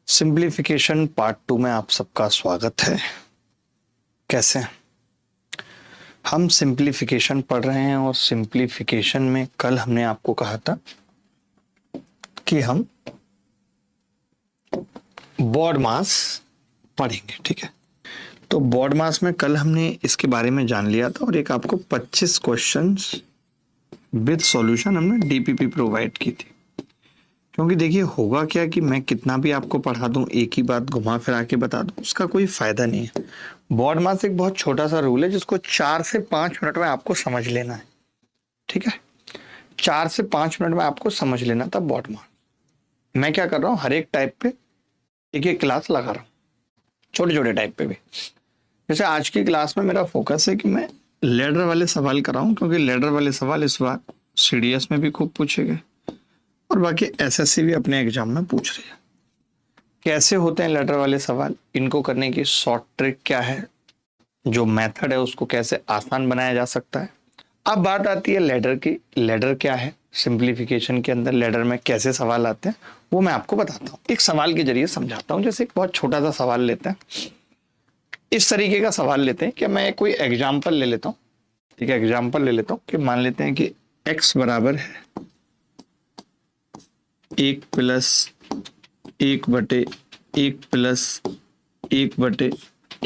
Simplification part 2 में आप सबका स्वागत है। कैसे हैं? हम सिंप्लीफिकेशन पढ़ रहे हैं और सिंप्लीफिकेशन में कल हमने आपको कहा था कि हम बॉड मास पढ़ेंगे। ठीक है, तो बॉड मास में कल हमने इसके बारे में जान लिया था और एक आपको 25 क्वेश्चंस विद सॉल्यूशन हमने डीपीपी प्रोवाइड की थी। क्योंकि देखिए होगा क्या कि मैं कितना भी आपको पढ़ा दूं, एक ही बात घुमा फिरा के बता दूं, उसका कोई फायदा नहीं है। बॉड मास एक बहुत छोटा सा रूल है जिसको 4 से 5 मिनट में आपको समझ लेना है। ठीक है, 4 से 5 मिनट में आपको समझ लेना था बॉड मास। मैं क्या कर रहा हूँ, हर एक टाइप पे एक एक क्लास लगा रहा हूँ, छोटे छोटे टाइप पे भी। जैसे आज की क्लास में मेरा फोकस है कि मैं लेडर वाले सवाल कर रहा हूँ, क्योंकि लेडर वाले सवाल इस बार सीडीएस में भी खूब पूछे गए और बाकी एसएससी भी अपने एग्जाम में पूछ रही है। कैसे होते हैं लेडर वाले सवाल, इनको करने की शॉर्ट ट्रिक क्या है, जो मेथड है उसको कैसे आसान बनाया जा सकता है। अब बात आती है लेडर की। लेडर क्या है, सिंप्लीफिकेशन के अंदर लेडर में कैसे सवाल आते हैं वो मैं आपको बताता हूँ, एक सवाल के जरिए समझाता हूँ। जैसे एक बहुत छोटा सा सवाल लेते हैं, इस तरीके का सवाल लेते हैं कि मैं कोई एग्जाम्पल ले लेता हूँ। ठीक है, एग्जाम्पल ले लेता हूँ कि मान लेते हैं कि x बराबर है 1 प्लस 1 बटे 1 प्लस 1 बटे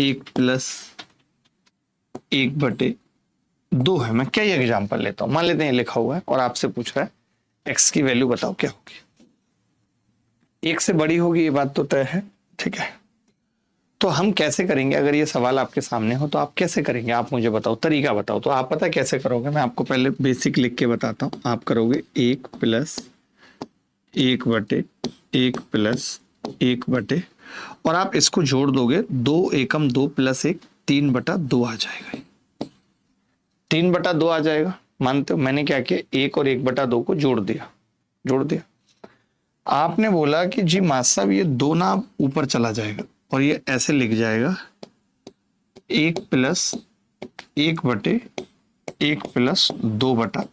1 प्लस 1 बटे 2 है। मैं क्या ये एग्जाम्पल लेता हूं, मान लेते हैं लिखा हुआ है और आपसे पूछ रहा है x की वैल्यू बताओ क्या होगी। 1 से बड़ी होगी, ये बात तो तय है। ठीक है, तो हम कैसे करेंगे, अगर ये सवाल आपके सामने हो तो आप कैसे करेंगे, आप मुझे बताओ, तरीका बताओ। तो आप पता कैसे करोगे, मैं आपको पहले बेसिक लिख के बताता हूँ। आप करोगे 1 प्लस 1 बटे 1 प्लस 1 बटे, और आप इसको जोड़ दोगे, 2 एकम 2 प्लस 1 3 बटा 2 आ जाएगा। 3 बटा 2 आ जाएगा। मानते हो मैंने क्या किया, 1 और 1 बटा 2 को जोड़ दिया। आपने बोला कि जी मास साहब ये 2 ना ऊपर चला जाएगा और ये ऐसे लिख जाएगा 1 प्लस 1 बटे 1 प्लस 2 बटा,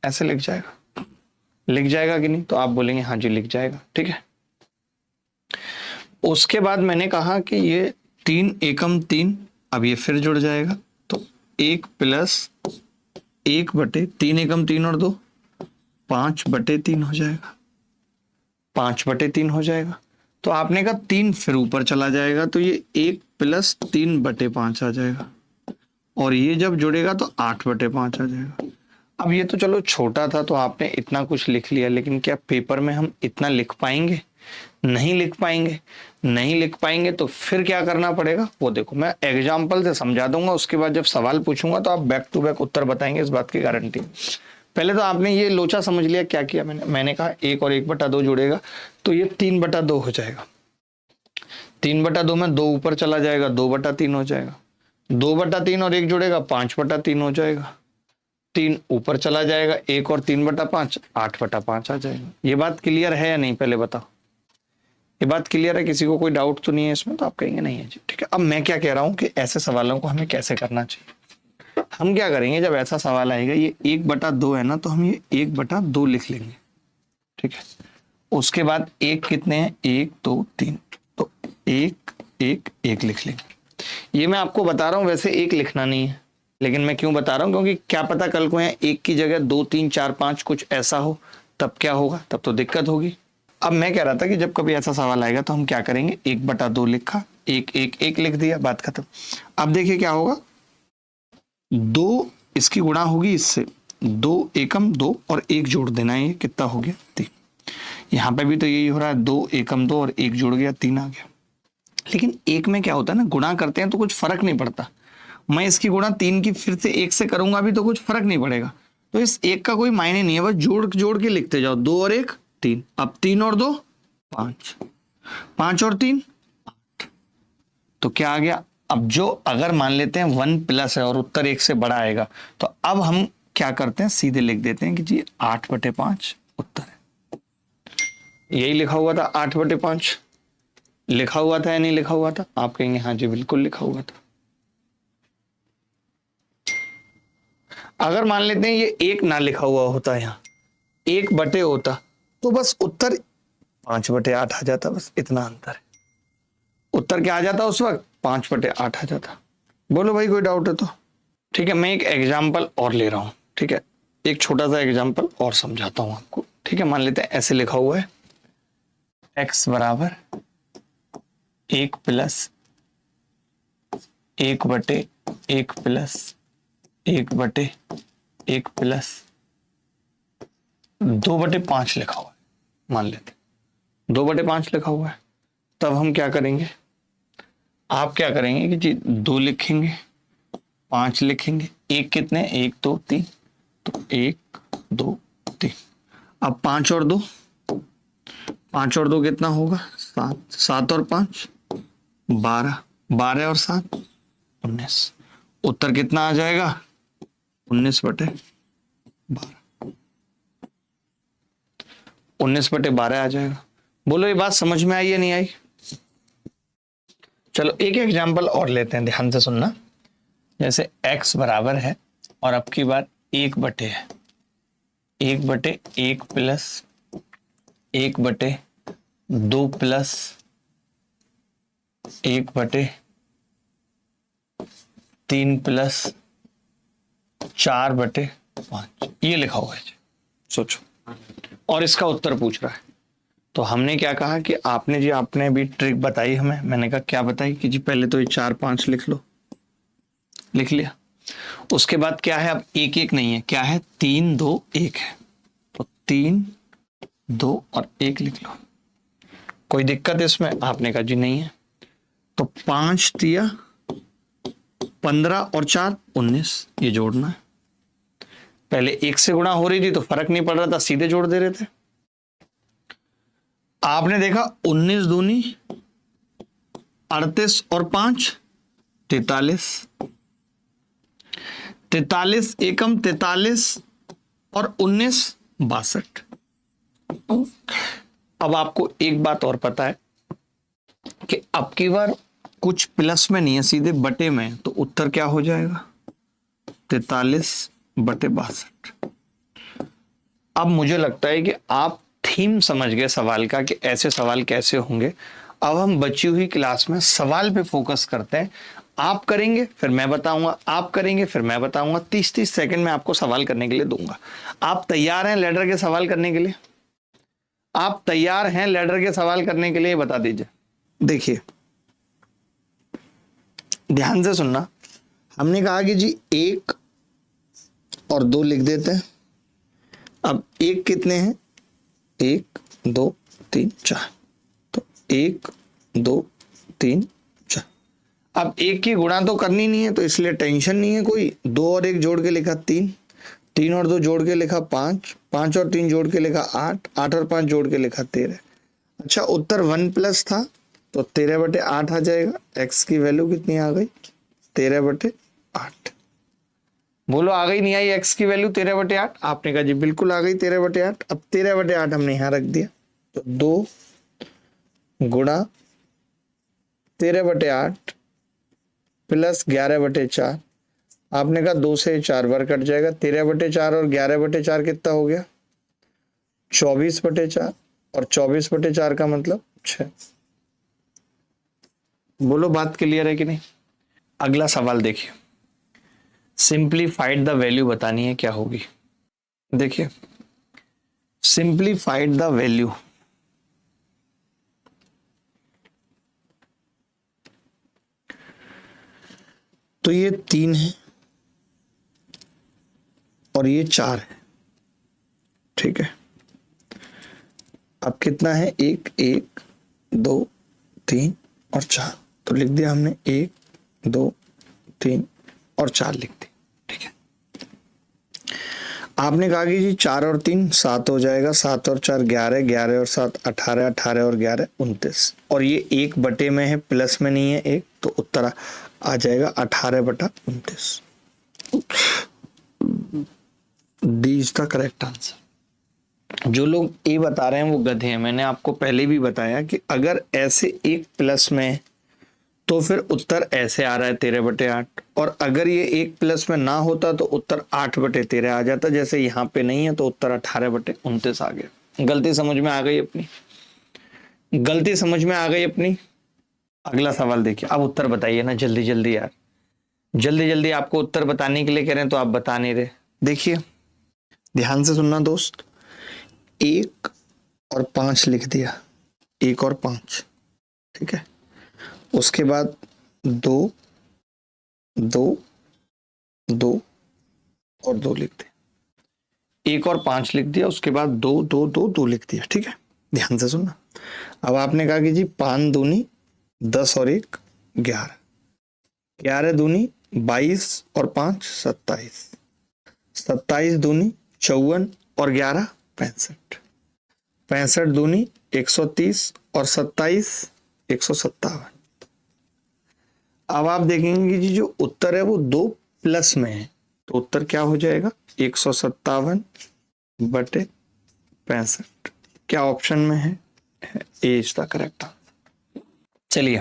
ऐसे लिख जाएगा कि नहीं? तो आप बोलेंगे हाँ जी लिख जाएगा। ठीक है, उसके बाद मैंने कहा कि ये 3 एकम 3, अब ये फिर जुड़ जाएगा, तो 1 प्लस 1 बटे 3 एकम 3 और 2 5 बटे 3 हो जाएगा। 5 बटे 3 हो जाएगा। तो आपने कहा 3 फिर ऊपर चला जाएगा, तो ये 1 प्लस 3 बटे 5 आ जाएगा, और ये जब जुड़ेगा तो 8 बटे 5 आ जाएगा। अब ये तो चलो छोटा था तो आपने इतना कुछ लिख लिया, लेकिन क्या पेपर में हम इतना लिख पाएंगे? नहीं लिख पाएंगे तो फिर क्या करना पड़ेगा वो देखो, मैं एग्जाम्पल से समझा दूंगा। उसके बाद जब सवाल पूछूंगा तो आप बैक टू बैक उत्तर बताएंगे, इस बात की गारंटी। पहले तो आपने ये लोचा समझ लिया क्या किया मैंने कहा 1 और 1 बटा 2 जुड़ेगा तो ये 3 बटा 2 हो जाएगा। 3 बटा 2 में 2 ऊपर चला जाएगा, 2 बटा 3 हो जाएगा। 2 बटा 3 और 1 जुड़ेगा, 5 बटा 3 हो जाएगा। 3 ऊपर चला जाएगा, 1 और 3 बटा 5 8 बटा 5 आ जाएगा। ये बात क्लियर है या नहीं, पहले बताओ। ये बात क्लियर है, किसी को कोई डाउट तो नहीं है इसमें? तो आप कहेंगे नहीं है जी। ठीक है, अब मैं क्या कह रहा हूं कि ऐसे सवालों को हमें कैसे करना चाहिए। हम क्या करेंगे, जब ऐसा सवाल आएगा, ये 1 बटा 2 है ना, तो हम ये 1 बटा 2 लिख लेंगे। ठीक है, उसके बाद 1 कितने हैं, 1 2 3, तो 1 1 1 लिख लेंगे। ये मैं आपको बता रहा हूं, वैसे 1 लिखना नहीं है, लेकिन मैं क्यों बता रहा हूं, क्योंकि क्या पता कल को यहाँ 1 की जगह 2 3 4 5 कुछ ऐसा हो, तब क्या होगा, तब तो दिक्कत होगी। अब मैं कह रहा था कि जब कभी ऐसा सवाल आएगा तो हम क्या करेंगे, 1 बटा 2 लिखा, 1 1 1 लिख दिया, बात खत्म। अब देखिए क्या होगा, 2 इसकी गुणा होगी इससे, 2 एकम 2 और 1 जोड़ देना है, ये कितना हो गया 3। यहाँ पे भी तो यही हो रहा है, 2 एकम 2 और 1 जुड़ गया, 3 आ गया। लेकिन 1 में क्या होता है ना, गुणा करते हैं तो कुछ फर्क नहीं पड़ता। मैं इसकी गुणा 3 की फिर से 1 से करूंगा भी तो कुछ फर्क नहीं पड़ेगा। तो इस 1 का कोई मायने नहीं है, बस जोड़ के लिखते जाओ, 2 और 1 3, अब 3 और 2 5, 5 और 3 8, तो क्या आ गया। अब जो अगर मान लेते हैं 1 प्लस है और उत्तर 1 से बड़ा आएगा, तो अब हम क्या करते हैं, सीधे लिख देते हैं कि जी 8 बटे 5 उत्तर है। यही लिखा हुआ था, 8 बटे 5 लिखा हुआ था या नहीं लिखा हुआ था? आप कहेंगे हाँ जी बिल्कुल लिखा हुआ था। अगर मान लेते हैं ये 1 ना लिखा हुआ होता, यहाँ 1 बटे होता, तो बस उत्तर 5/8 आ जाता, बस इतना अंतर है। उत्तर क्या आ जाता उस वक्त? 5/8 आ जाता। बोलो भाई कोई डाउट है तो? ठीक है, मैं एक एग्जाम्पल और ले रहा हूं। ठीक है, एक छोटा सा एग्जाम्पल और समझाता हूं आपको। ठीक है, मान लेते हैं ऐसे लिखा हुआ है x बराबर 1 प्लस 1/1 प्लस 1/1 प्लस 2/5 लिखा हुआ है। मान लेते 2/5 लिखा हुआ है। तब हम क्या करेंगे? आप क्या करेंगे कि जी 2 लिखेंगे, 5 लिखेंगे, 1 कितने? 1 2 3, तो 1 2 3। अब 5 और 2, 5 और 2 कितना होगा? 7, 7 और 5 12, 12 और 7 19। उत्तर कितना आ जाएगा? 19/12। 19/12 आ जाएगा। बोलो ये बात समझ में आई या नहीं आई? चलो एक एग्जाम्पल और लेते हैं, ध्यान से सुनना। जैसे x बराबर है और अब की बार 1/1 है, 1/1 प्लस 1/2 प्लस 1/3 प्लस 4/5 ये लिखा हुआ है। सोचो, और इसका उत्तर पूछ रहा है। तो हमने क्या कहा कि आपने भी ट्रिक बताई हमें। मैंने कहा क्या बताई कि जी पहले तो ये 4 5 लिख लो, लिख लिया। उसके बाद क्या है? अब 1 1 नहीं है, क्या है? 3 2 1 है, तो 3 2 और 1 लिख लो। कोई दिक्कत इसमें? आपने कहा जी नहीं है। तो 5 दिया 15 और 4 19, ये जोड़ना है। पहले 1 से गुणा हो रही थी तो फर्क नहीं पड़ रहा था, सीधे जोड़ दे रहे थे। आपने देखा 19 दूनी 38 और 5 43, 43 एकम 43 और 19 62। अब आपको एक बात और पता है कि अब की बार कुछ प्लस में नहीं है, सीधे बटे में, तो उत्तर क्या हो जाएगा? 43/62। अब मुझे लगता है कि आप थीम समझ गए सवाल का कि ऐसे सवाल कैसे होंगे। अब हम बची हुई क्लास में सवाल पे फोकस करते हैं। आप करेंगे फिर मैं बताऊंगा, आप करेंगे फिर मैं बताऊंगा। 30-30 सेकंड में आपको सवाल करने के लिए दूंगा। आप तैयार हैं लैडर के सवाल करने के लिए? आप तैयार हैं लैडर के सवाल करने के लिए? बता दीजिए। देखिए ध्यान से सुनना। हमने कहा कि जी 1 और 2 लिख देते हैं। अब 1 कितने हैं? 1 2 3 4, तो 1 2 3 4। अब 1 की गुणा तो करनी नहीं है, तो इसलिए टेंशन नहीं है कोई। 2 और 1 जोड़ के लिखा 3, 3 और 2 जोड़ के लिखा 5, 5 और 3 जोड़ के लिखा 8, 8 और 5 जोड़ के लिखा 13। अच्छा, उत्तर 1 प्लस था तो 13/8 आ जाएगा। x की वैल्यू कितनी आ गई? 13/8। बोलो आ गई नहीं आई x की वैल्यू 13/8? आपने कहा जी बिल्कुल आ गई 13/8। अब 13/8 हमने यहां रख दिया, तो 2 गुणा 13/8 प्लस 11/4। आपने कहा 2 से 4 बार कट जाएगा। 13/4 और 11/4 कितना हो गया? 24/4, और 24/4 का मतलब 6। बोलो बात क्लियर है कि नहीं? अगला सवाल देखिए, सिंप्लीफाइड द वैल्यू बतानी है, क्या होगी? देखिए सिंप्लीफाइड द वैल्यू, तो ये 3 है और ये 4 है। ठीक है, अब कितना है? 1 1 2 3 और 4, तो लिख दिया हमने 1 2 3 और 4 लिख दी। ठीक है, आपने कहा कि जी 4 और 3 7 हो जाएगा, 7 और 4 11, 11 और 7 18, 18 और 11 29, और ये 1 बटे में है, प्लस में नहीं है 1, तो उत्तर आ जाएगा 18/29। D is the correct answer. जो लोग ए बता रहे हैं वो गधे हैं। मैंने आपको पहले भी बताया कि अगर ऐसे 1 प्लस में तो फिर उत्तर ऐसे आ रहा है 13/8, और अगर ये 1 प्लस में ना होता तो उत्तर 8/13 आ जाता। जैसे यहाँ पे नहीं है तो उत्तर 18/29 आ गया। गलती समझ में आ गई अपनी? गलती समझ में आ गई अपनी? अगला सवाल देखिए, अब उत्तर बताइए ना जल्दी जल्दी यार, जल्दी जल्दी। आपको उत्तर बताने के लिए कह रहे हैं तो आप बता नहीं रहे। देखिए ध्यान से सुनना दोस्त, 1 और 5 लिख दिया, 1 और 5, ठीक है। उसके बाद 2 2 2 और 2 लिख दिया, 1 और 5 लिख दिया, उसके बाद 2 2 2 2 लिख दिया, ठीक है। ध्यान से सुनना। अब आपने कहा कि जी 5 दूनी 10 और 1 11, 11 दूनी 22 और 5 27, 27 दूनी 54 और 11 65, 65 दूनी 130 और 27 157। अब आप देखेंगे कि जी जो उत्तर है वो 2 प्लस में है, तो उत्तर क्या हो जाएगा? 157 बटे 65। क्या ऑप्शन में है? ए इज द करेक्ट आंसर। चलिए,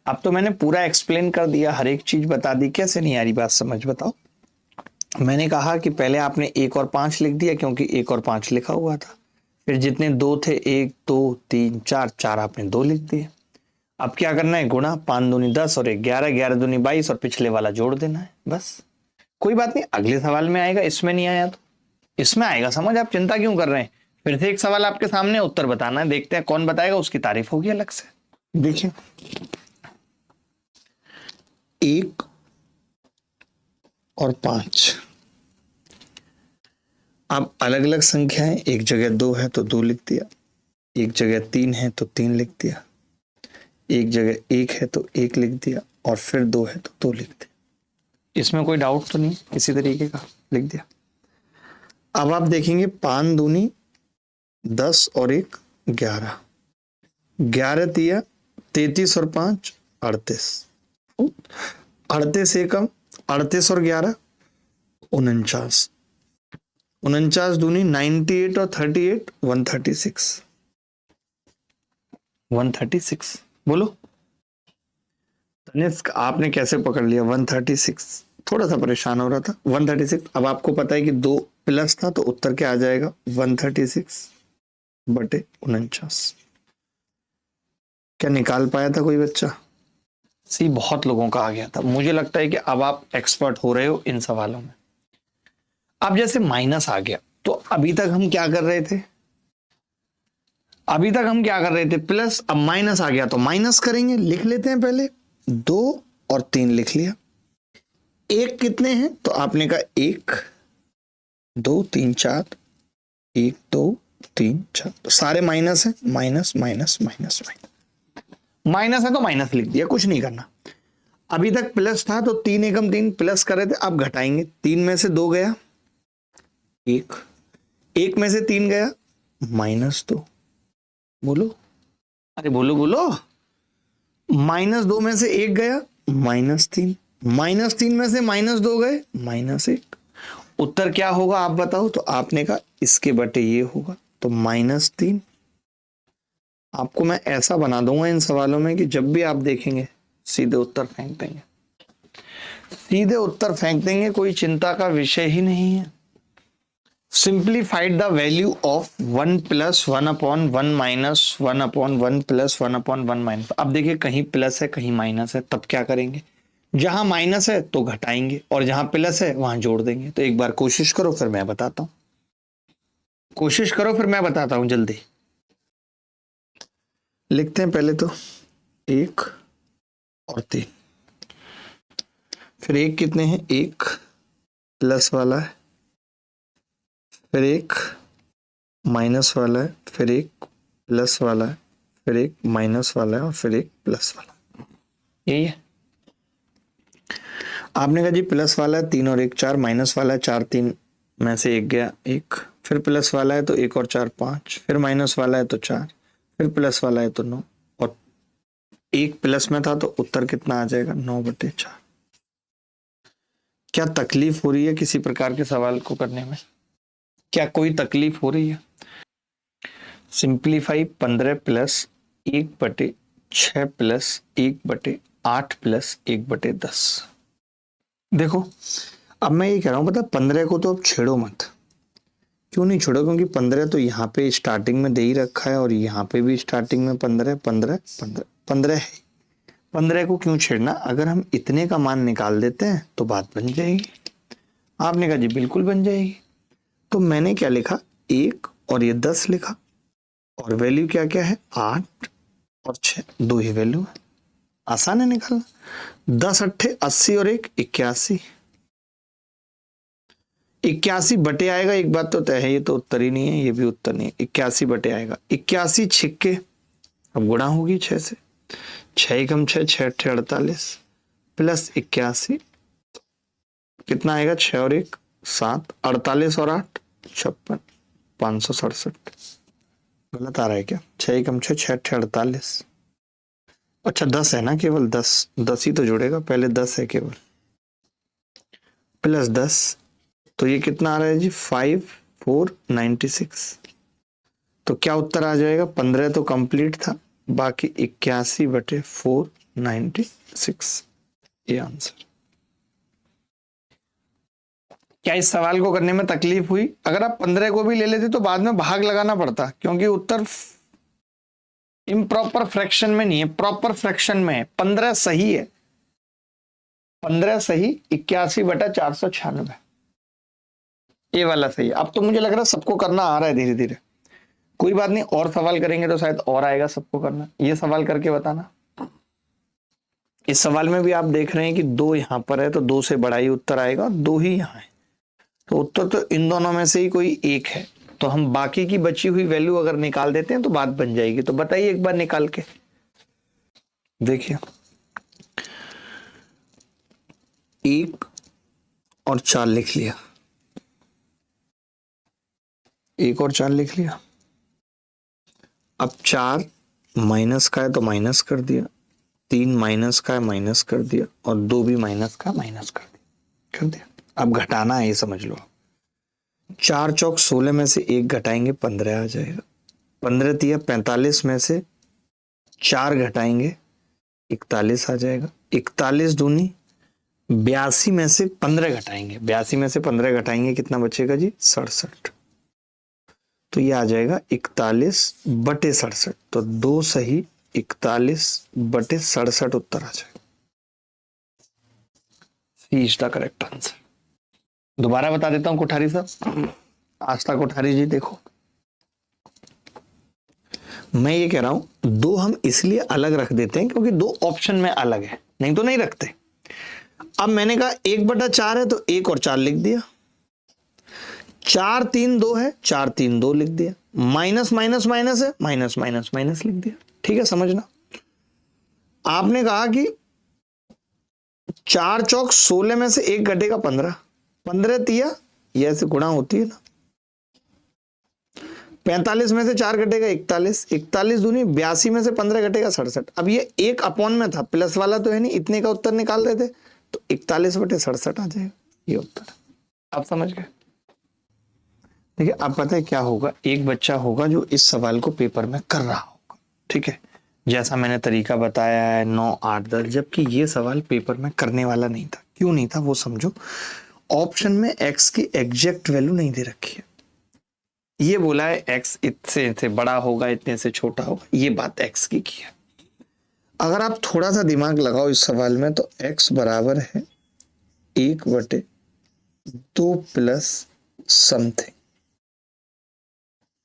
अब तो मैंने पूरा एक्सप्लेन कर दिया, हर एक चीज बता दी। कैसे नहीं आ रही बात समझ? बताओ। मैंने कहा कि पहले आपने 1 और 5 लिख दिया क्योंकि 1 और 5 लिखा हुआ था। फिर जितने 2 थे, 1 2 3 4, 4 आपने 2 लिख दिए। अब क्या करना है? गुणा, 5 दूनी 10 और 1 11, 11 दूनी 22 और पिछले वाला जोड़ देना है, बस। कोई बात नहीं, अगले सवाल में आएगा, इसमें नहीं आया तो इसमें आएगा। समझ? आप चिंता क्यों कर रहे हैं? फिर से एक सवाल आपके सामने, उत्तर बताना है, देखते हैं कौन बताएगा, उसकी तारीफ होगी अलग से। देखिए 1 और 5, अब अलग अलग संख्या है, एक जगह 2 है तो 2 लिख दिया, एक जगह 3 है तो 3 लिख दिया, एक जगह 1 है तो 1 लिख दिया, और फिर 2 है तो 2 लिख दिया। इसमें कोई डाउट तो नहीं? किसी तरीके का लिख दिया। अब आप देखेंगे 5 दूनी 10 और 1 11, 11 तिया 33 और 5 38, 38 एकम 38 और 11 49, 49 दूनी 98 और 38 136, 136। बोलो तनिष्क, आपने कैसे पकड़ लिया 136? थोड़ा सा परेशान हो रहा था। 136। अब आपको पता है कि 2 प्लस था तो उत्तर क्या आ जाएगा? 136 बटे 49। क्या निकाल पाया था कोई बच्चा? सी बहुत लोगों का आ गया था। मुझे लगता है कि अब आप एक्सपर्ट हो रहे हो इन सवालों में। अब जैसे माइनस आ गया, तो अभी तक हम क्या कर रहे थे? प्लस। अब माइनस आ गया तो माइनस करेंगे, लिख लेते हैं पहले। 2 और 3 लिख लिया। 1 कितने हैं? तो आपने कहा 1 2 3 4, 1 2 3 4, तो सारे माइनस है, minus minus minus minus, minus है तो माइनस लिख दिया, कुछ नहीं करना। अभी तक प्लस था तो 3 एकम 3 प्लस कर रहे थे, अब घटाएंगे। 3 में से 2 गया 1, 1 में से 3 गया -2। बोलो, अरे बोलो बोलो। -2 में से 1 गया -3, -3 में से -2 गए -1। उत्तर क्या होगा आप बताओ? तो आपने कहा इसके बटे ये होगा, तो -3। आपको मैं ऐसा बना दूंगा इन सवालों में कि जब भी आप देखेंगे सीधे उत्तर फेंक देंगे, सीधे उत्तर फेंक देंगे, कोई चिंता का विषय ही नहीं है। Simplified the value of 1 + 1/1 - 1/1 + 1/1 minus. अब देखिए कहीं प्लस है कहीं माइनस है, तब क्या करेंगे? जहां माइनस है तो घटाएंगे और जहां प्लस है वहां जोड़ देंगे। तो एक बार कोशिश करो फिर मैं बताता हूं, कोशिश करो फिर मैं बताता हूं। जल्दी लिखते हैं पहले तो 1 और 3, फिर 1 कितने हैं? 1 प्लस वाला है, फिर 1 माइनस वाला है, फिर 1 प्लस वाला है, फिर 1 माइनस वाला है और फिर 1 प्लस वाला। यही है। आपने कहा जी प्लस वाला है 3 और 1 4, माइनस वाला है 4 3 में से 1 गया 1, फिर प्लस वाला है तो 1 और 4 5, फिर माइनस वाला है तो 4, फिर प्लस वाला है तो 9, और 1 प्लस में था तो उत्तर कितना आ जाएगा? 9/4। क्या तकलीफ हो रही है किसी प्रकार के सवाल को करने में? क्या कोई तकलीफ हो रही है? सिंप्लीफाई 15 + 1/6 + 1/8 + 1/10। देखो अब मैं ये कह रहा हूं, पता 15 को तो अब छेड़ो मत, क्यों नहीं छोड़ा? क्योंकि 15 तो यहाँ पे स्टार्टिंग में दे ही रखा है और यहाँ पे भी स्टार्टिंग में 15 15 15 15 है। 15 को क्यों छेड़ना? अगर हम इतने का मान निकाल देते हैं तो बात बन जाएगी। आपने कहा जी बिल्कुल बन जाएगी। तो मैंने क्या लिखा? 1 और ये 10 लिखा और वैल्यू क्या क्या है? 8 और 6, 2 ही वैल्यू है। आसान है निकालना। 10 अट्ठे 80 और 1 81। 81 बटे आएगा, एक बात तो तय है, ये तो उत्तर ही नहीं है, ये भी उत्तर नहीं है। 81 बटे आएगा। 81 छिक्के, अब गुणा होगी 6 से। 6 एकम 6, 6 अट्ठे 48 प्लस 81 कितना आएगा? 6 और 1 7, 48 और 8 56, 567। गलत आ रहा है क्या? 6 एकम 6, 6 अट्ठे 48। अच्छा 10 है ना, केवल 10 ही तो जुड़ेगा, पहले 10 है केवल, प्लस 10 तो ये कितना आ रहा है जी? 5496। तो क्या उत्तर आ जाएगा? 15 तो कंप्लीट था, बाकी 81 बटे 496 ये आंसर। क्या इस सवाल को करने में तकलीफ हुई? अगर आप 15 को भी ले लेते तो बाद में भाग लगाना पड़ता, क्योंकि उत्तर इम्प्रॉपर फ्रैक्शन में नहीं है, प्रॉपर फ्रैक्शन में है। 15 सही है, 15 सही, 81 बटा 496 ये वाला सही है। अब तो मुझे लग रहा है सबको करना आ रहा है धीरे धीरे। कोई बात नहीं, और सवाल करेंगे तो शायद और आएगा सबको करना। ये सवाल करके बताना। इस सवाल में भी आप देख रहे हैं कि 2 यहां पर है तो 2 से बड़ा ही उत्तर आएगा, 2 ही यहां है, तो उत्तर तो इन दोनों में से ही कोई एक है। तो हम बाकी की बची हुई वैल्यू अगर निकाल देते हैं तो बात बन जाएगी। तो बताइए एक बार निकाल के देखिए। 1 और 4 लिख लिया, 1 और 4 लिख लिया। अब 4 माइनस का है तो माइनस कर दिया, 3 माइनस का है माइनस कर दिया, और 2 भी माइनस का माइनस कर दिया। अब घटाना है, ये समझ लो। 4 चौक 16 में से 1 घटाएंगे 15 आ जाएगा। 15 तिया 45 में से 4 घटाएंगे 41 आ जाएगा। 41 दूनी 82 में से 15 घटाएंगे, 82 में से 15 घटाएंगे कितना बचेगा जी? 67। तो ये आ जाएगा 41 बटे 67। तो 2 सही, 41 बटे 67 उत्तर आ जाएगा। सी इज द करेक्ट आंसर। दोबारा बता देता हूं कोठारी साहब, आस्था कोठारी जी, देखो मैं ये कह रहा हूं 2 हम इसलिए अलग रख देते हैं क्योंकि 2 ऑप्शन में अलग है, नहीं तो नहीं रखते। अब मैंने कहा 1 बटा 4 है तो 1 और 4 लिख दिया। 4 3 2 है, 4 3 2 लिख दिया। माइनस माइनस माइनस है, माइनस माइनस माइनस लिख दिया। ठीक है, समझना। आपने कहा कि 4 चौक 16 में से 1 घटेगा 15, 15 तिया ये ऐसे गुणा होती है ना। 45 में से 4 घटेगा 41, 41 दूनी 82 में से 15 घटेगा 67। अब ये 1 अपॉन में था, प्लस वाला तो है नहीं, इतने का उत्तर निकाल रहे थे, तो 41 बटे 67 आ जाएगा ये उत्तर। आप समझ गए? देखिए अब पता है क्या होगा, एक बच्चा होगा जो इस सवाल को पेपर में कर रहा होगा, ठीक है, जैसा मैंने तरीका बताया है 9 8 10, जबकि ये सवाल पेपर में करने वाला नहीं था। क्यों नहीं था वो समझो। ऑप्शन में x की एग्जैक्ट वैल्यू नहीं दे रखी है। ये बोला है x इतने से बड़ा होगा, इतने से छोटा होगा, ये बात x की है। अगर आप थोड़ा सा दिमाग लगाओ इस सवाल में तो x बराबर है 1/2 प्लस समथिंग,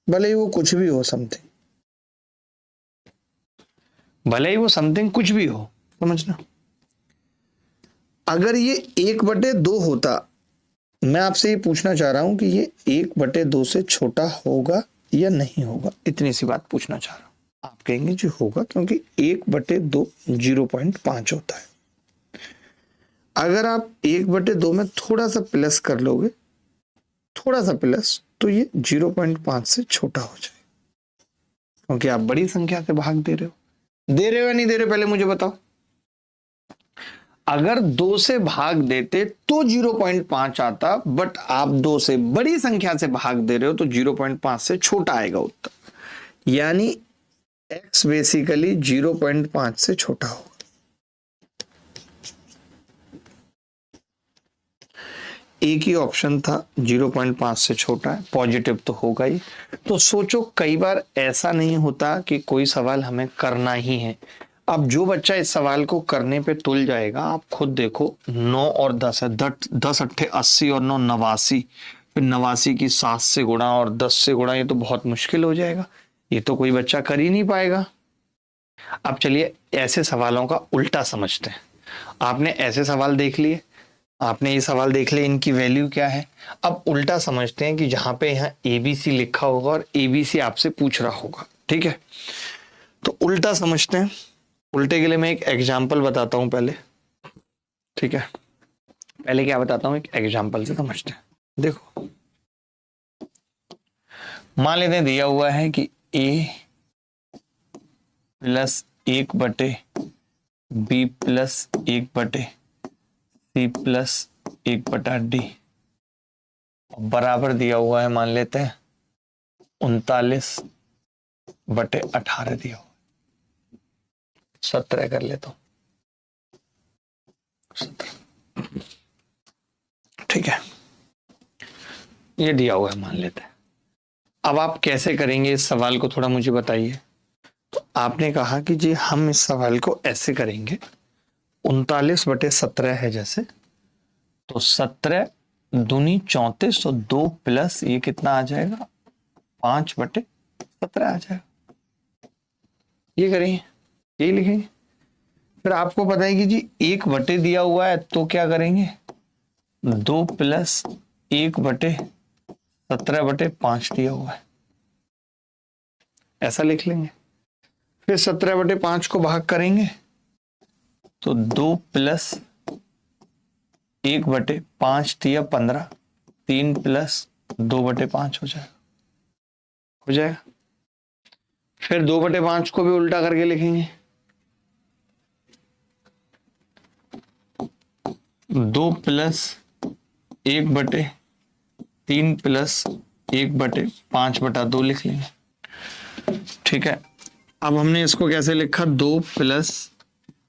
भले ही वो कुछ भी हो, समथिंग, भले ही वो समथिंग कुछ भी हो, समझना। अगर ये 1/2 होता, मैं आपसे ये पूछना चाह रहा हूं कि ये 1/2 से छोटा होगा या नहीं होगा, इतनी सी बात पूछना चाह रहा हूं। आप कहेंगे जी होगा, क्योंकि 1/2 0.5 होता है। अगर आप 1/2 में थोड़ा सा प्लस कर लोगे, थोड़ा सा प्लस, तो ये 0.5 से छोटा हो जाए, क्योंकि आप बड़ी संख्या से भाग दे रहे हो। दे रहे हो या नहीं दे रहे, पहले मुझे बताओ। अगर 2 से भाग देते तो 0.5 आता, बट आप 2 से बड़ी संख्या से भाग दे रहे हो तो 0.5 से छोटा आएगा उत्तर। यानी x बेसिकली 0.5 से छोटा होगा। एक ही ऑप्शन था 0.5 से छोटा है, पॉजिटिव तो होगा ही। तो सोचो कई बार ऐसा नहीं होता कि कोई सवाल हमें करना ही है। अब जो बच्चा इस सवाल को करने पे तुल जाएगा, आप खुद देखो 9 और 10 है, 10 अट्ठे 80 और 9 89, फिर 89 की 7 से गुणा और 10 से गुणा, ये तो बहुत मुश्किल हो जाएगा, ये तो कोई बच्चा कर ही नहीं पाएगा। अब चलिए ऐसे सवालों का उल्टा समझते हैं। आपने ऐसे सवाल देख लिए, आपने ये सवाल देख लिया इनकी वैल्यू क्या है। अब उल्टा समझते हैं कि जहां पे यहाँ ABC लिखा होगा और ABC आपसे पूछ रहा होगा, ठीक है। तो उल्टा समझते हैं। उल्टे के लिए मैं एक एग्जाम्पल बताता हूं पहले, ठीक है। पहले क्या बताता हूं, एक एग्जाम्पल से समझते हैं। देखो मान लेते हैं दिया हुआ है कि A plus 1/B plus 1/C plus 1/D बराबर दिया हुआ है, मान लेते हैं 39/18 दिया हुआ, 17 कर लेता हूं, 17, ठीक है। ये दिया हुआ है मान लेते हैं। अब आप कैसे करेंगे इस सवाल को, थोड़ा मुझे बताइए। तो आपने कहा कि जी हम इस सवाल को ऐसे करेंगे, 39/17 है जैसे, तो 17 दूनी 34, तो 2 प्लस ये कितना आ जाएगा, 5/17 आ जाएगा। ये करेंगे, यही लिखेंगे। फिर आपको पता है कि जी 1/, दिया हुआ है तो क्या करेंगे, 2 प्लस 1/17/5 दिया हुआ है, ऐसा लिख लेंगे। फिर 17/5 को भाग करेंगे तो 2 प्लस 1/5 दिया 15, 3 प्लस 2/5 हो जाएगा। फिर 2/5 को भी उल्टा करके लिखेंगे, 2 प्लस 1/3 प्लस 1/5/2 लिख लेंगे, ठीक है। अब हमने इसको कैसे लिखा, 2 प्लस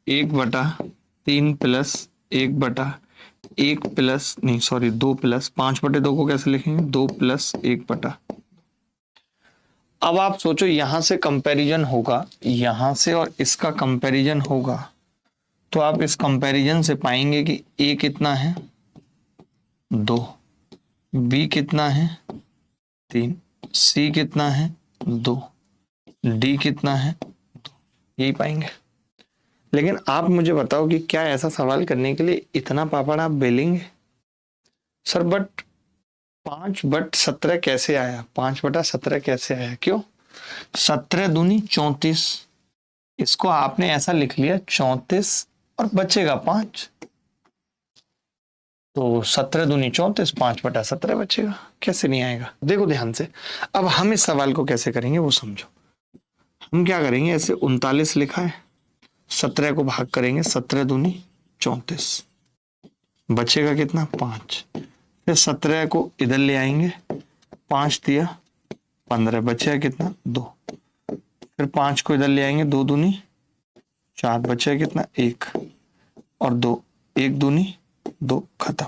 1/3 प्लस 1/1 प्लस नहीं सॉरी 2 प्लस 5/2 को कैसे लिखेंगे, 2 प्लस 1/। अब आप सोचो यहां से कंपैरिजन होगा, यहां से और इसका कंपैरिजन होगा, तो आप इस कंपैरिजन से पाएंगे कि A कितना है 2, B कितना है 3, C कितना है 2, D कितना है 2, यही पाएंगे। लेकिन आप मुझे बताओ कि क्या ऐसा सवाल करने के लिए इतना पापड़ आप बेलेंगे सर। बट 5/17 कैसे आया, 5/17 कैसे आया, क्यों, 17 दूनी 34, इसको आपने ऐसा लिख लिया 34 और बचेगा 5, तो 17 दूनी 34, 5/17 बचेगा, कैसे नहीं आएगा। देखो ध्यान से, अब हम इस सवाल को कैसे करेंगे वो समझो। हम क्या करेंगे, ऐसे 39 लिखा है, 17 को भाग करेंगे, 17 दूनी 34, बचेगा कितना 5। फिर 17 को इधर ले आएंगे, 5 दिया 15, बचेगा कितना 2। फिर 5 को इधर ले आएंगे, 2 दूनी 4, बचेगा कितना 1 और 2, 1 दूनी 2, खत्म।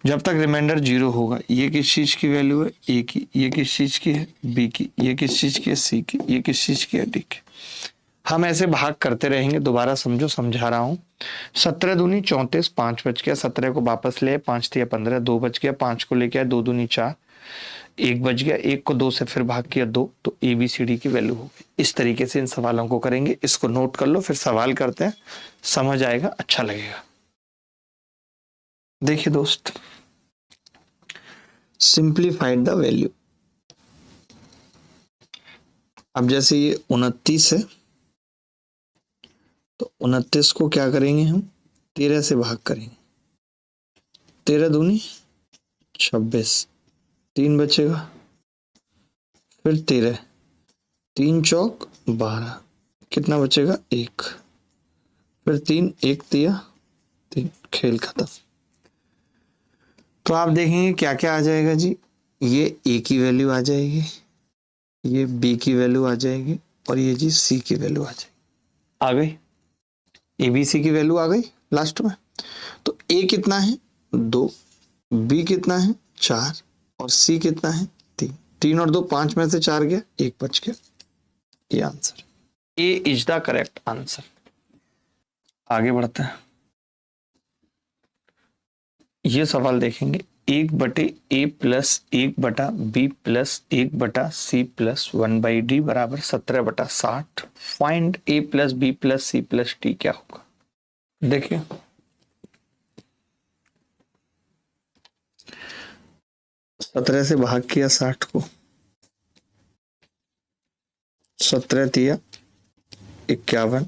जब तक रिमाइंडर 0 होगा, ये किस चीज की वैल्यू है A की, ये किस चीज की है B की, ये किस चीज की है C की, ये किस चीज की है D की। हम ऐसे भाग करते रहेंगे। दोबारा समझो, समझा रहा हूं। 17 दूनी 34, 5 बच गया, 17 को वापस ले, 5 दिया 15, 2 बच गया, 5 को लेके आया, 2 दूनी 4, 1 बच गया, 1 को 2 से फिर भाग किया 2, तो ABCD की वैल्यू हो गई। इस तरीके से इन सवालों को करेंगे। इसको नोट कर लो, फिर सवाल करते हैं, समझ आएगा, अच्छा लगेगा। देखिए दोस्त, सिंप्लीफाइड द वैल्यू। अब जैसे ये 29 है, तो 29 को क्या करेंगे हम, 13 से भाग करेंगे, 13 दूनी 26, 3 बचेगा, फिर 13, 3 चौक 12, कितना बचेगा 1, फिर 3, 1 दिया 3, खेल खत्म। तो आप देखेंगे क्या क्या आ जाएगा जी, ये A की वैल्यू आ जाएगी, ये B की वैल्यू आ जाएगी, और ये जी C की वैल्यू आ जाएगी। आ गई ABC की वैल्यू आ गई लास्ट में। तो A कितना है 2, बी कितना है 4 और सी कितना है 3। 3 और 2 5 में से 4 गया, 1 बच गया। ये answer, A is the correct answer. आगे बढ़ते हैं, ये सवाल देखेंगे। 1/a plus 1/b plus 1/c plus 1/d बराबर 17/60। Find a plus b plus c plus d क्या होगा? देखिए, सत्रह से भाग किया 60 को, 17 तिया 51,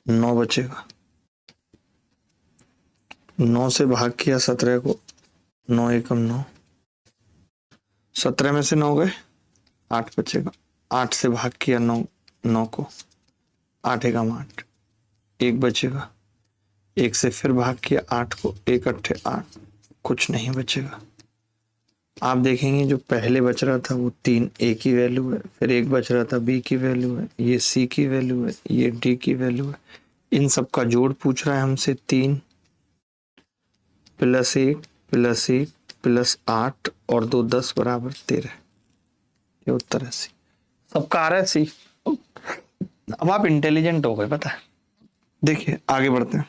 9 बचेगा। 9 से भाग किया 17 को, 9 एकम 9, 17 में से 9 गए, 8 बचेगा। 8 से भाग किया 9 को, 8 एकम 8, 1 बचेगा। 1 से फिर भाग किया 8 को, 1 अट्ठे 8, कुछ नहीं बचेगा। आप देखेंगे जो पहले बच रहा था वो 3 ए की वैल्यू है, फिर 1 बच रहा था बी की वैल्यू है, ये सी की वैल्यू है, ये डी की वैल्यू है। इन सब का जोड़ पूछ रहा है हमसे। 3 प्लस 1 प्लस 1 प्लस 8 और 2 10 बराबर 13। ये उत्तर है सी। सबका आ रहा है सी। अब आप इंटेलिजेंट हो गए, पता है। देखिए आगे बढ़ते हैं,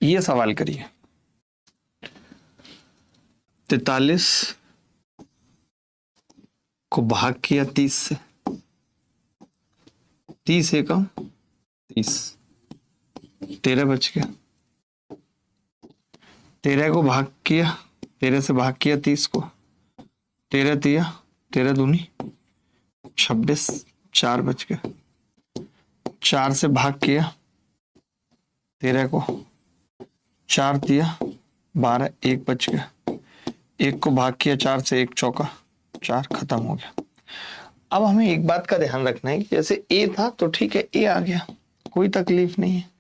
ये सवाल करिए। 43 को भाग किया 30 से, 30 एकम 30, 13 बच गया। 13 को भाग किया, 13 से भाग किया 30 को, 13 तिया 13 दूनी 26, 4 बच गया। 4 से भाग किया 13 को, 4 तिया 12, 1 बच गया। 1 को भाग किया 4 से, 1 चौका 4, खत्म हो गया। अब हमें एक बात का ध्यान रखना है कि जैसे ए था तो ठीक है, ए आ गया, कोई तकलीफ नहीं है।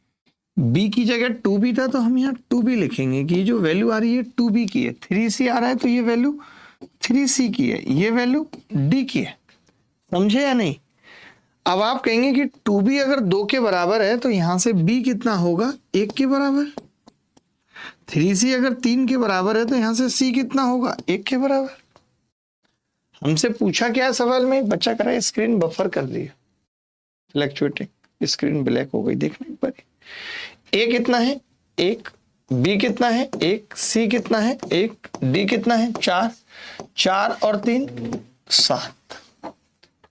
बी की जगह 2b था तो हम यहाँ 2b लिखेंगे कि जो वैल्यू आ रही है 2b की है। 3c आ रहा है तो ये वैल्यू 3c की है, ये वैल्यू d की है। समझे या नहीं? अब आप कहेंगे कि 2b अगर 2 के बराबर है तो यहां से b कितना होगा? 1 के बराबर। 3c अगर 3 के बराबर है तो यहां से c कितना होगा? 1 के बराबर। हमसे पूछा क्या सवाल में? बच्चा करा स्क्रीन बफर कर दिया, फ्लक्चुएटिंग, स्क्रीन ब्लैक हो गई। देखना एक बार, ए कितना है? 1, बी कितना है? 1, सी कितना है? 1, डी कितना है? 4, 4 और 3 7।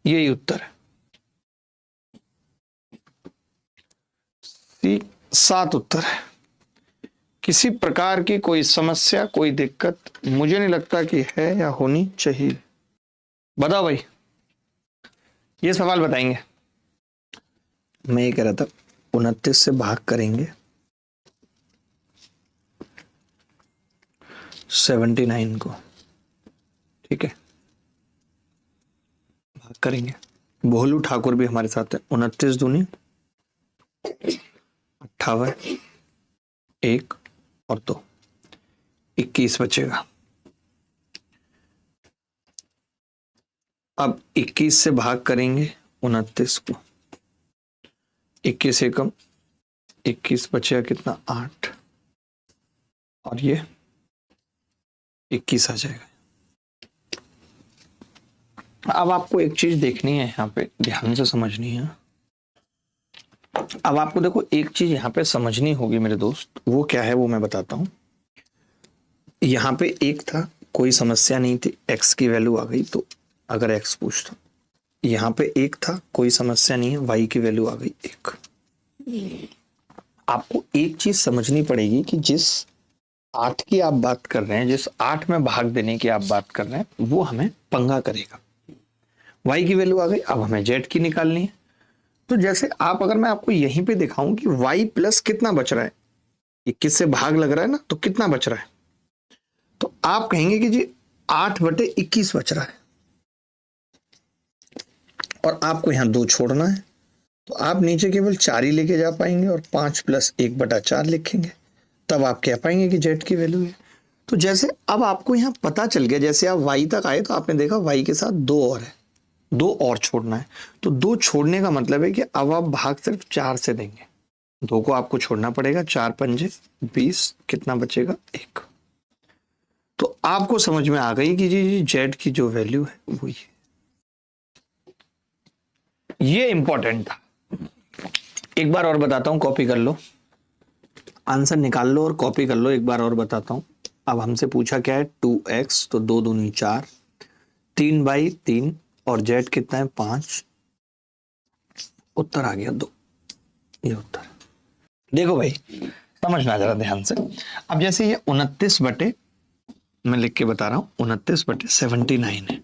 यही उत्तर है, सी 7 उत्तर है। किसी प्रकार की कोई समस्या, कोई दिक्कत मुझे नहीं लगता कि है या होनी चाहिए। बताओ भाई, ये सवाल बताएंगे। मैं ये कह रहा था 29 से भाग करेंगे 79 को, ठीक है, भाग करेंगे। भोलू ठाकुर भी हमारे साथ है। 29 दूनी 58, 1 और 2, 21 बचेगा। अब 21 से भाग करेंगे 29 को, 21 एकम 21 बचेगा कितना? 8, और ये 21 आ जाएगा। अब आपको एक चीज देखनी है, यहाँ पे ध्यान से समझनी है। अब आपको देखो एक चीज यहाँ पे समझनी होगी मेरे दोस्त, वो क्या है वो मैं बताता हूं। यहाँ पे 1 था, कोई समस्या नहीं थी, x की वैल्यू आ गई तो अगर x पूछता, यहाँ पे 1 था, कोई समस्या नहीं है, y की वैल्यू आ गई 1। आपको एक चीज समझनी पड़ेगी कि जिस 8 की आप बात कर रहे हैं, जिस 8 में भाग देने की आप बात कर रहे हैं, वो हमें पंगा करेगा। y की वैल्यू आ गई, अब हमें z की निकालनी है। तो जैसे आप, अगर मैं आपको यहीं पे दिखाऊं कि y प्लस कितना बच रहा है, 21 से भाग लग रहा है ना, तो कितना बच रहा है, तो आप कहेंगे कि जी 8/21 बच रहा है, और आपको यहां 2 छोड़ना है, तो आप नीचे केवल 4 ही लेके जा पाएंगे और 5 + 1/4 लिखेंगे, तब आप कह पाएंगे कि z की वैल्यू है। तो जैसे अब आपको यहाँ पता चल गया, जैसे आप y तक आए तो आपने देखा y के साथ 2 और है, 2 और छोड़ना है। तो 2 छोड़ने का मतलब है कि अब आप भाग सिर्फ 4 से देंगे, 2 को आपको छोड़ना पड़ेगा। 4 पंजे 20, कितना बचेगा? 1। तो आपको समझ में आ गई कि जी जेड की जो वैल्यू है वो ये इंपॉर्टेंट था। एक बार और बताता हूं, कॉपी कर लो, आंसर निकाल लो और कॉपी कर लो। एक बार और बताता हूं। अब हमसे पूछा क्या है, 2x, तो 2 दूनी 4, 3/3 और जेड कितना है 5। उत्तर आ गया 2, ये उत्तर। देखो भाई समझना जरा ध्यान से। अब जैसे ये 29 बटे, मैं लिख के बता रहा हूं, 29/79 है,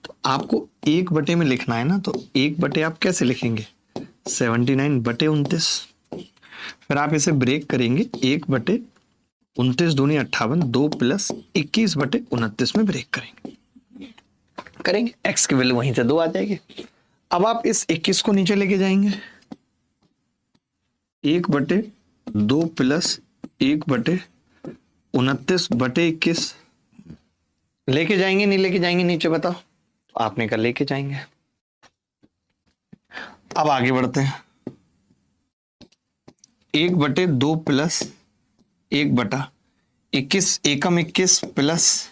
तो आपको 1 बटे में लिखना है ना, तो 1 बटे आप कैसे लिखेंगे, 79/29। फिर आप इसे ब्रेक करेंगे, 1/29 दूनी 58, 2 + 21/29 में ब्रेक करेंगे x की वैल्यू वहीं से 2 आ जाएगी। अब आप इस 21 को नीचे लेके जाएंगे, 1/2 + 1/29/21 लेके जाएंगे, नहीं लेके जाएंगे नीचे बताओ। तो आपने कहा लेके जाएंगे। अब आगे बढ़ते हैं, 1/2 + 1/21 एकम 21 +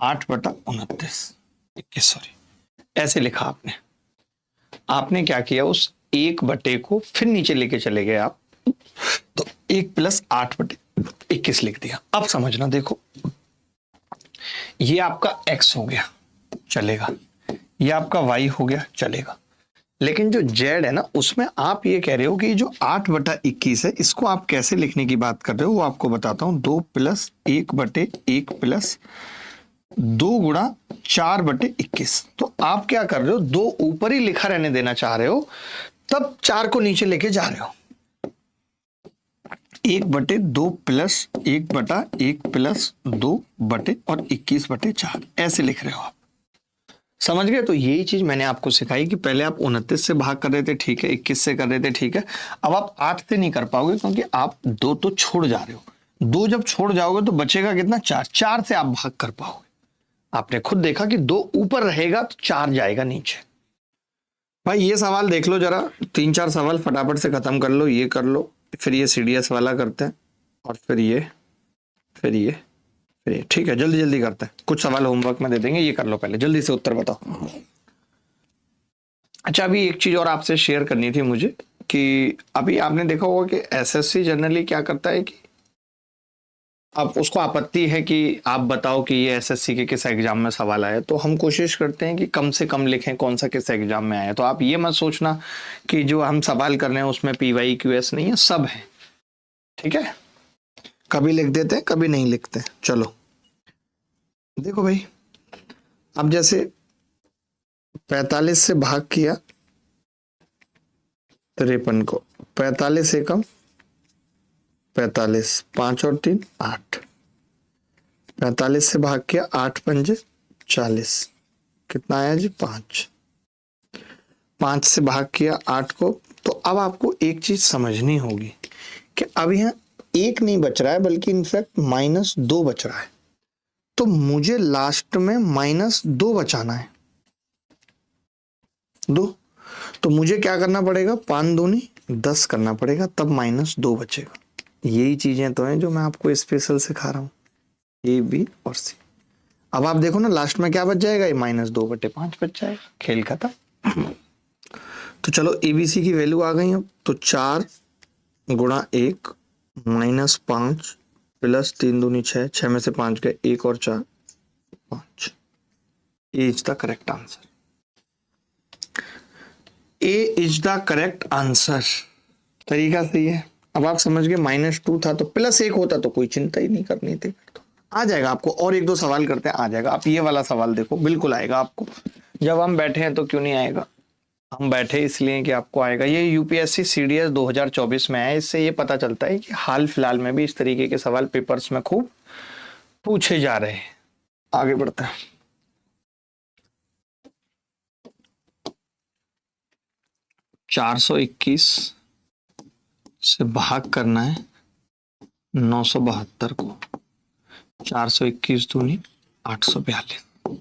8/29, 21 सॉरी, ऐसे लिखा आपने। आपने क्या किया, उस 1 बटे को फिर नीचे लेके चले गए आप, तो 1 + 8/21 लिख दिया। अब समझना, देखो ये आपका x हो गया, चलेगा, ये आपका y हो गया, चलेगा, लेकिन जो z है ना, उसमें आप ये कह रहे हो कि जो 8/21 है, इसको आप कैसे लिखने की बात कर रहे हो वो आपको बताता हूं। 2 + 1/1 + 2 गुणा 4/21। तो आप क्या कर रहे हो, 2 ऊपर ही लिखा रहने देना चाह रहे हो, तब 4 को नीचे लेके जा रहे हो। 1/2 + 1/1 + 2/21/4 ऐसे लिख रहे हो आप, समझ गए। तो यही चीज मैंने आपको सिखाई कि पहले आप 29 से भाग कर रहे थे, ठीक है, 21 से कर रहे थे, ठीक है। अब आप 8 से नहीं कर पाओगे क्योंकि आप 2 तो छोड़ जा रहे हो। 2 जब छोड़ जाओगे तो बचेगा कितना, 4। 4 से आप भाग कर पाओगे। आपने खुद देखा कि 2 ऊपर रहेगा तो 4 जाएगा नीचे। भाई ये सवाल देख लो जरा, 3-4 सवाल फटाफट से खत्म कर लो, ये कर लो, फिर ये CDS वाला करते हैं, और फिर ये ठीक है, जल्दी जल्दी करते हैं। कुछ सवाल होमवर्क में दे देंगे, ये कर लो पहले, जल्दी से उत्तर बताओ। अच्छा, अभी एक चीज और आपसे शेयर करनी थी मुझे, कि अभी आपने देखा होगा कि SSC जनरली क्या करता है कि अब उसको आपत्ति है कि आप बताओ कि ये SSC के किस एग्जाम में सवाल आया, तो हम कोशिश करते हैं कि कम से कम लिखें कौन सा किस एग्जाम में आया। तो आप ये मत सोचना कि जो हम सवाल कर रहे हैं उसमें PYQS नहीं है, सब है, ठीक है। कभी लिख देते हैं, कभी नहीं लिखते। चलो देखो भाई, अब जैसे 45 से भाग किया 53 को, 45 एकम 45, 5 और 3 8, 45 से भाग किया 8 पंजे 40, कितना आया जी 5। 5 से भाग किया 8 को। तो अब आपको एक चीज समझनी होगी कि अब यहाँ 1 नहीं बच रहा है, बल्कि इनफैक्ट -2 बच रहा है। तो मुझे लास्ट में -2 बचाना है, 2। तो मुझे क्या करना पड़ेगा, 5 दूनी 10 करना पड़ेगा, तब -2 बचेगा। यही चीजें तो हैं जो मैं आपको स्पेशल सिखा रहा हूं, A, B और C। अब आप देखो ना, लास्ट में क्या बच जाएगा, ये -2/5 बच जाएगा, खेल खत्म। तो चलो ABC की वैल्यू आ गई। अब तो 4 गुणा 1 -5 + 3 दूनी 6, 6 में से 5 गए, 1 और 4 5। A is the correct answer, A is the correct answer. तरीका सही है। अब आप समझ गए, -2 था तो +1 होता तो कोई चिंता ही नहीं करनी थी, तो आ जाएगा आपको। और 1-2 सवाल करते हैं, आ जाएगा। आप ये वाला सवाल देखो, बिल्कुल आएगा आपको। जब हम बैठे हैं तो क्यों नहीं आएगा, हम बैठे इसलिए कि आपको आएगा। ये UPSC CDS 2024 में है। इससे ये पता चलता है कि हाल फिलहाल में भी इस तरीके के सवाल पेपर्स में खूब पूछे जा रहे हैं। आगे बढ़ते हैं। 421 से भाग करना है 972 को, 421 दूनी 842,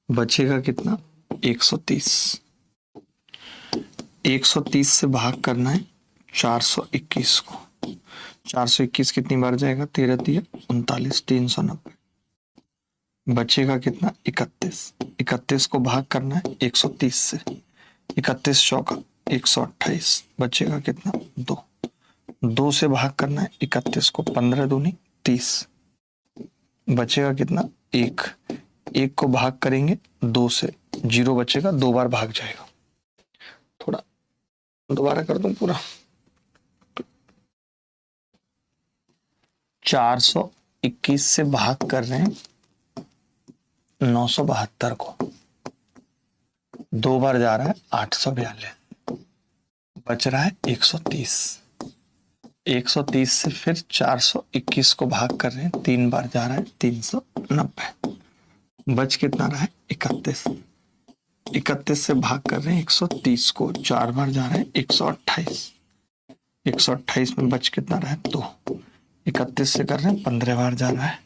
बचेगा कितना 130। 130 से भाग करना है 421 को, 421 कितनी बार जाएगा, 13 39, 390, बचेगा कितना 31। 31 को भाग करना है 130 से, 31 चौका 128, बचेगा कितना 2। 2 से भाग करना है 31 को, 15 दूनी 30, बचेगा कितना 1। 1 को भाग करेंगे 2 से, 0 बचेगा, 2 बार भाग जाएगा। थोड़ा दोबारा कर दूं पूरा। 421 से भाग कर रहे हैं 972 को, 2 बार जा रहा है 842, बच रहा है 130। 130 से फिर 421 को भाग कर रहे हैं, 3 बार जा रहा है 390, बच कितना रहा है 31। 31 से भाग कर रहे हैं 130 को, 4 बार जा रहा है 128। 128 में बच कितना रहा है 2। 31 से कर रहे हैं 15 बार जा रहा है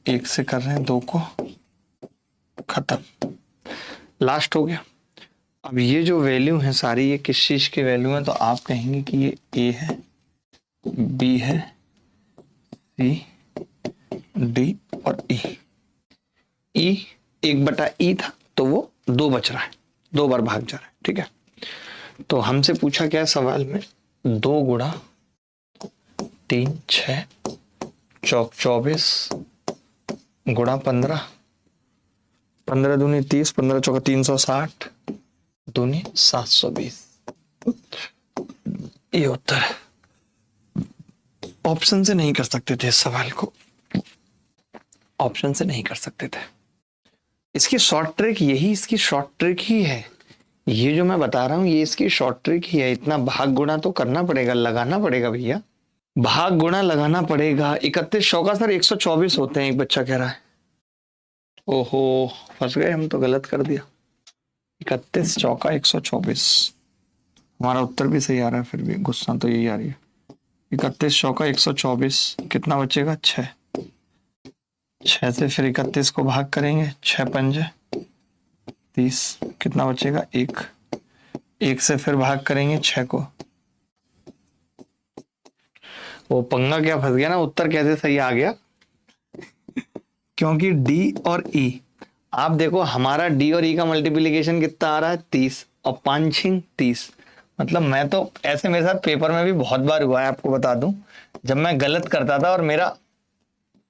1 से कर रहे हैं 2 को, खत्म, लास्ट हो गया। अब ये जो वैल्यू है सारी, ये किस चीज की वैल्यू है? तो आप कहेंगे कि ये ए है, बी है, सी, डी और ई। ई 1/E था तो वो 2 बच रहा है, 2 बार भाग जा रहा है, ठीक है। तो हमसे पूछा क्या है सवाल में, 2 गुणा 3 6 चौक 24 गुणा 15, 15 दूनी 30, 15 चौका 360, दूनी 720। ये उत्तर है। ऑप्शन से नहीं कर सकते थे इस सवाल को, ऑप्शन से नहीं कर सकते थे। इसकी शॉर्ट ट्रिक यही, इसकी शॉर्ट ट्रिक ही है ये जो मैं बता रहा हूं, ये इसकी शॉर्ट ट्रिक ही है। इतना भाग गुणा तो करना पड़ेगा, लगाना पड़ेगा भैया, भाग गुणा लगाना पड़ेगा। 31 चौका सर 124 होते हैं, एक बच्चा कह रहा है। ओहो फंस गए हम तो, गलत कर दिया। 31 चौका 124, हमारा उत्तर भी सही आ रहा है, फिर भी गुस्सा तो यही आ रही है। 31 चौका 124, कितना बचेगा 6। 6 से फिर 31 को भाग करेंगे, 6 पंजे 30, कितना बचेगा 1। 1 से फिर भाग करेंगे 6 को। वो पंगा क्या फंस गया ना, उत्तर कैसे सही आ गया, क्योंकि डी और ई, आप देखो हमारा डी और ई का मल्टीप्लिकेशन कितना आ रहा है 30 और 5 30। मतलब मैं तो ऐसे, मेरे साथ पेपर में भी बहुत बार हुआ है, आपको बता दूं, जब मैं गलत करता था और मेरा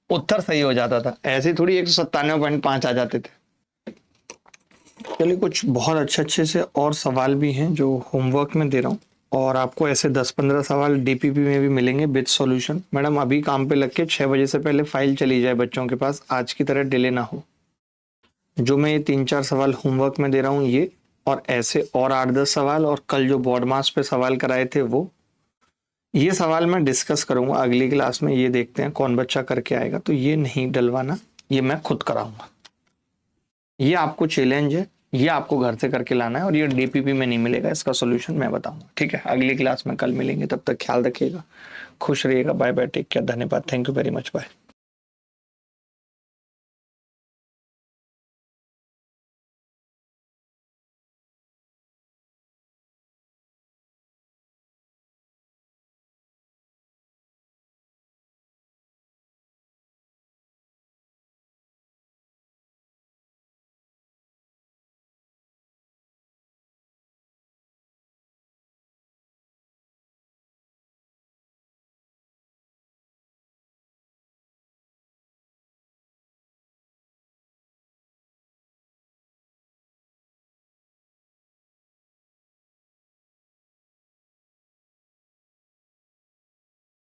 उत्तर सही हो जाता था, ऐसे थोड़ी 197.5 आ जाते थे। चलिए कुछ बहुत अच्छे से और सवाल भी हैं जो होमवर्क में दे रहा हूँ, और आपको ऐसे 10-15 सवाल डीपीपी में भी मिलेंगे विद सॉल्यूशन। मैडम अभी काम पे लग के 6 बजे से पहले फाइल चली जाए बच्चों के पास, आज की तरह डिले ना हो। जो मैं ये 3-4 सवाल होमवर्क में दे रहा हूँ ये, और ऐसे और 8-10 सवाल, और कल जो बोर्ड मास पे सवाल कराए थे वो, ये सवाल मैं डिस्कस करूंगा अगली क्लास में। ये देखते हैं कौन बच्चा करके आएगा, तो ये नहीं डलवाना, ये मैं खुद कराऊंगा। ये आपको चैलेंज है, ये आपको घर से करके लाना है, और ये डीपीपी में नहीं मिलेगा, इसका सोल्यूशन मैं बताऊंगा, ठीक है। अगली क्लास में कल मिलेंगे, तब तक ख्याल रखिएगा, खुश रहिएगा, बाय बाय, टेक केयर, धन्यवाद, thank you very much, bye.